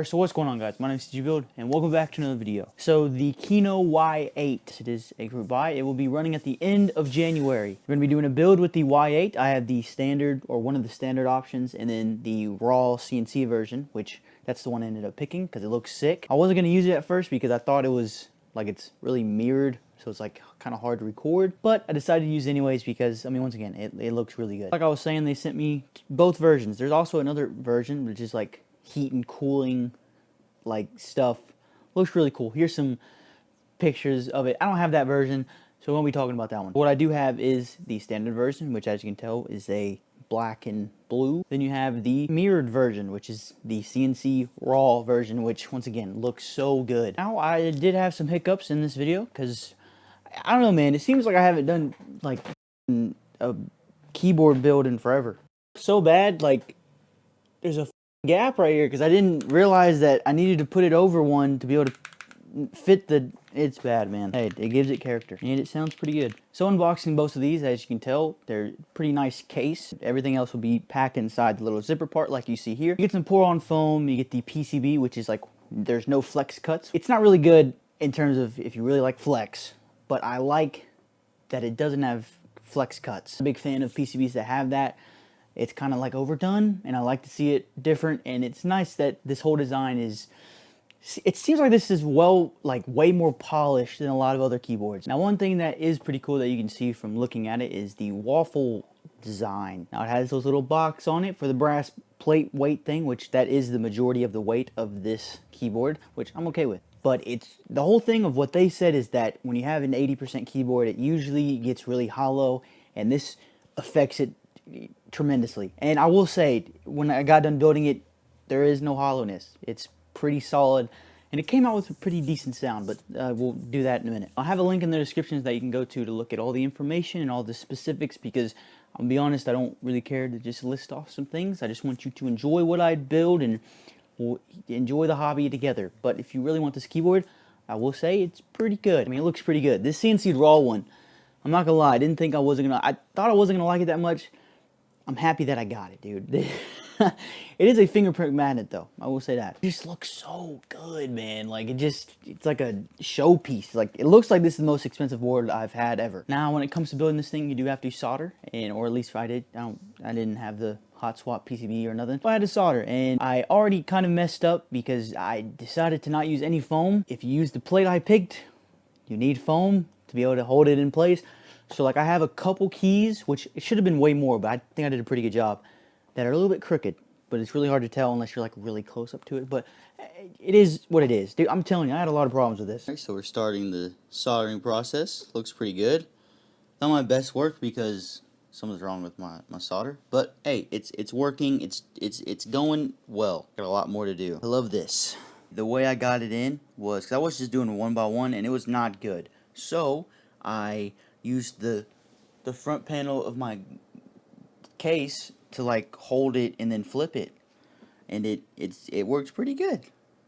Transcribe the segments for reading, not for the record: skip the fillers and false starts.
Alright, so what's going on, guys? My name is CGBuild, and welcome back to another video. So the Keyno Y8, it is a group buy. It will be running at the end of January. We're going to be doing a build with the Y8. I have the standard, or one of the standard options, and then the raw CNC version, which that's the one I ended up picking because it looks sick. I wasn't going to use it at first because I thought it was, like, it's really mirrored, so it's like kind of hard to record, but I decided to use it anyways because, I mean, once again, it looks really good. Like I was saying, they sent me both versions. There's also another version, which is like heat and cooling like stuff. Looks really cool. Here's some pictures of it. I don't have that version, so we won't be talking about that one. What I do have is the standard version, which, as you can tell, is a black and blue. Then you have the mirrored version, which is the CNC raw version, which once again looks so good. Now, I did have some hiccups in this video because I don't know, man, it seems like I haven't done like a keyboard build in forever. So bad, like there's a gap right here because I didn't realize that I needed to put it over one to be able to fit the... It's bad, man. Hey, it gives it character, and it sounds pretty good. So unboxing both of these, as you can tell, they're pretty nice case. Everything else will be packed inside the little zipper part like you see here. You get some pour-on foam, you get the PCB, which is like, there's no flex cuts. It's not really good in terms of if you really like flex, but I like that it doesn't have flex cuts. I'm a big fan of PCBs that have that. It's kind of like overdone, and I like to see it different, and it's nice that this whole design is... It seems like this is way more polished than a lot of other keyboards. Now, one thing that is pretty cool that you can see from looking at it is the waffle design. Now, it has those little box on it for the brass plate weight thing, which that is the majority of the weight of this keyboard, which I'm okay with. But it's the whole thing of what they said is that when you have an 80% keyboard, it usually gets really hollow, and this affects it tremendously. And I will say, when I got done building it, there is no hollowness. It's pretty solid, and it came out with a pretty decent sound, but we'll do that in a minute. I'll have a link in the descriptions that you can go to look at all the information and all the specifics, because I'll be honest, I don't really care to just list off some things. I just want you to enjoy what I build, and we'll enjoy the hobby together. But if you really want this keyboard, I will say it's pretty good. I mean, it looks pretty good. This CNC raw one, I'm not gonna lie, I didn't think I thought I wasn't gonna like it that much. I'm happy that I got it, dude. It is a fingerprint magnet, though. I will say that. It just looks so good, man. Like, it's like a showpiece. Like, it looks like this is the most expensive board I've had ever. Now, when it comes to building this thing, you do have to solder, or at least if I did. I didn't have the hot swap PCB or nothing, but I had to solder, and I already kind of messed up because I decided to not use any foam. If you use the plate I picked, you need foam to be able to hold it in place. So, like, I have a couple keys, which it should have been way more, but I think I did a pretty good job, that are a little bit crooked, but it's really hard to tell unless you're like really close up to it. But it is what it is, dude. I'm telling you, I had a lot of problems with this. All right, so we're starting the soldering process. Looks pretty good. Not my best work because something's wrong with my solder, but hey, it's working. It's going well. Got a lot more to do. I love this. The way I got it in was because I was just doing one by one, and it was not good. So I used the front panel of my case to like hold it and then flip it, and it works pretty good.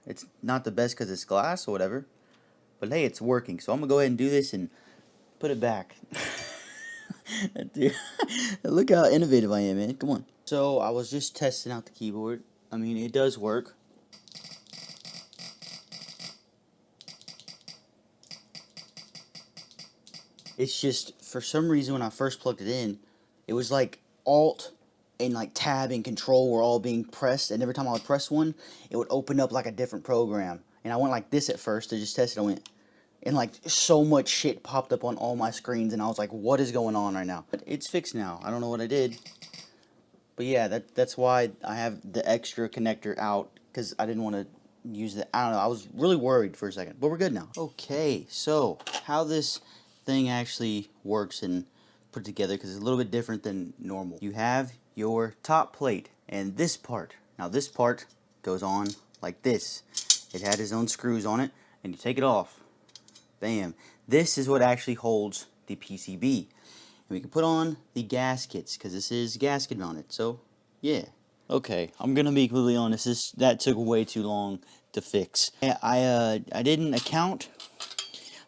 It's not the best because it's glass or whatever, but hey, it's working. So I'm gonna go ahead and do this and put it back. Dude, look how innovative I am, man. Come on. So I was just testing out the keyboard. I mean, it does work. It's just, for some reason, when I first plugged it in, it was like Alt and like Tab and Control were all being pressed, and every time I would press one, it would open up like a different program. And I went like this at first to just test it. I went, and like so much shit popped up on all my screens, and I was like, what is going on right now? But it's fixed now. I don't know what I did, but yeah, that's why I have the extra connector out, because I didn't want to use the... I don't know, I was really worried for a second, but we're good now. Okay, so how this thing actually works and put together, because it's a little bit different than normal. You have your top plate and this part. Now this part goes on like this. It had its own screws on it, and you take it off. Bam. This is what actually holds the PCB. And we can put on the gaskets, because this is gasket mounted. So yeah. Okay, I'm gonna be completely honest. That took way too long to fix. I didn't account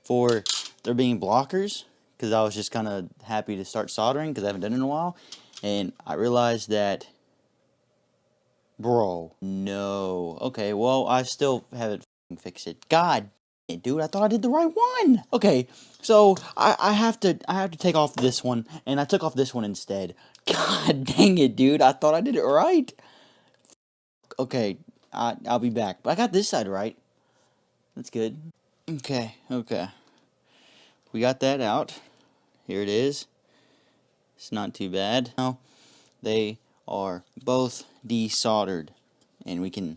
for there being blockers, because I was just kind of happy to start soldering because I haven't done it in a while, and I realized that Bro, no. Okay, well, I still haven't fixed it. God, dude, I thought I did the right one. Okay, so I have to take off this one, and I took off this one instead. God dang it, dude. I thought I did it right. Okay, I'll be back. But I got this side right. That's good. Okay, okay. We got that out. Here it is. It's not too bad. Now, they are both desoldered, and we can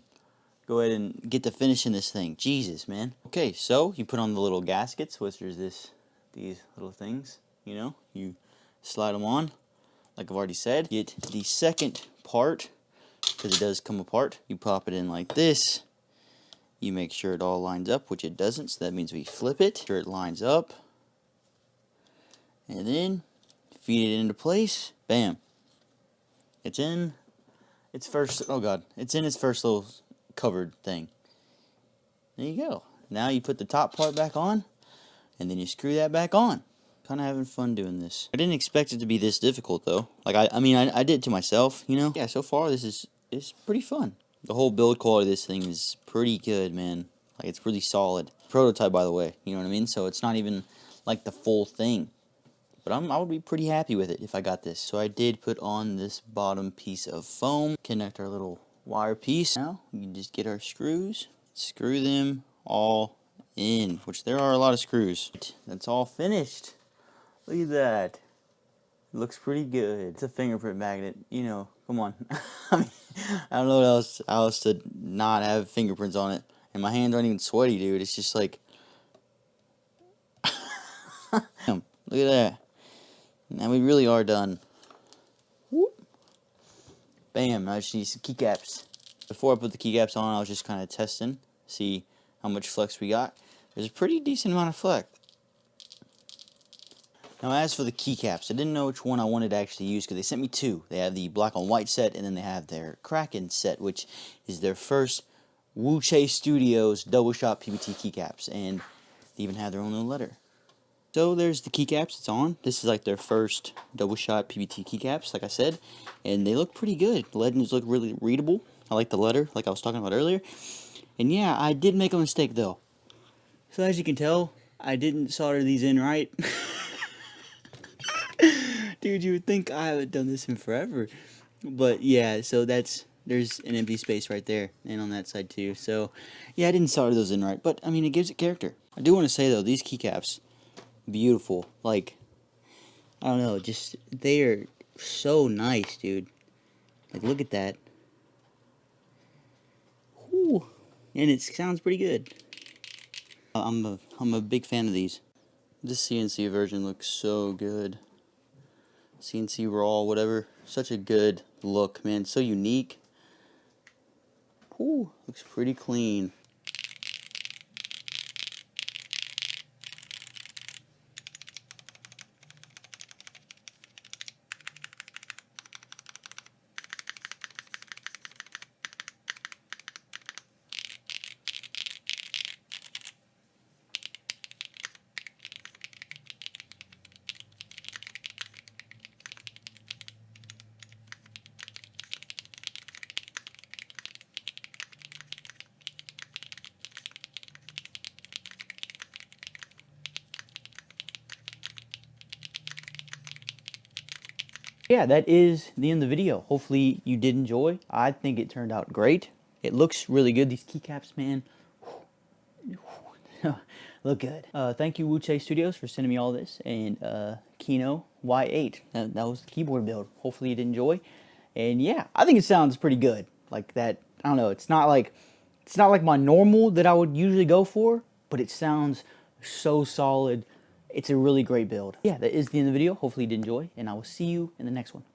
go ahead and get to finishing this thing. Jesus, man. Okay, so you put on the little gaskets, which there's these little things, you know, you slide them on, like I've already said. Get the second part, because it does come apart. You pop it in like this. You make sure it all lines up, which it doesn't, so that means we flip it. Make sure it lines up. And then feed it into place. Bam. It's in its first, oh god, it's in its first little covered thing. There you go. Now you put the top part back on, and then you screw that back on. Kind of having fun doing this. I didn't expect it to be this difficult though. Like I mean I did it to myself, you know. Yeah, so far this is pretty fun. The whole build quality of this thing is pretty good, man. Like it's really solid. Prototype, by the way, you know what I mean. So it's not even like the full thing. But I would be pretty happy with it if I got this. So I did put on this bottom piece of foam. Connect our little wire piece. Now we can just get our screws. Screw them all in. Which there are a lot of screws. That's all finished. Look at that. It looks pretty good. It's a fingerprint magnet. You know, come on. I mean, I don't know what else to not have fingerprints on it. And my hands aren't even sweaty, dude. It's just like... Look at that. Now we really are done. Whoop. Bam, now I just need some keycaps. Before I put the keycaps on, I was just kind of testing, see how much flex we got. There's a pretty decent amount of flex. Now as for the keycaps, I didn't know which one I wanted to actually use because they sent me two. They have the black on white set, and then they have their Kraken set, which is their first Wuque Studios double shot PBT keycaps, and they even have their own little letter. So there's the keycaps, it's on. This is like their first double shot PBT keycaps, like I said, and they look pretty good. The legends look really readable. I like the letter, like I was talking about earlier. And yeah, I did make a mistake though. So as you can tell, I didn't solder these in right. Dude, you would think I haven't done this in forever. But yeah, so there's an empty space right there, and on that side too. So yeah, I didn't solder those in right, but I mean, it gives it character. I do want to say though, these keycaps, beautiful. Like, I don't know, just they are so nice, dude. Like, look at that. Whew. And it sounds pretty good. I'm a big fan of these. This CNC version looks so good. CNC raw, whatever. Such a good look, man. So unique. Whew. Looks pretty clean. Yeah, that is the end of the video. Hopefully you did enjoy. I think it turned out great. It looks really good. These keycaps, man, look good. Thank you, Wuque Studios, for sending me all this, and Keyno Y8. That was the keyboard build. Hopefully you did enjoy. And yeah, I think it sounds pretty good. Like that, I don't know, it's not like my normal that I would usually go for, but it sounds so solid. It's a really great build. Yeah, that is the end of the video. Hopefully you did enjoy, and I will see you in the next one.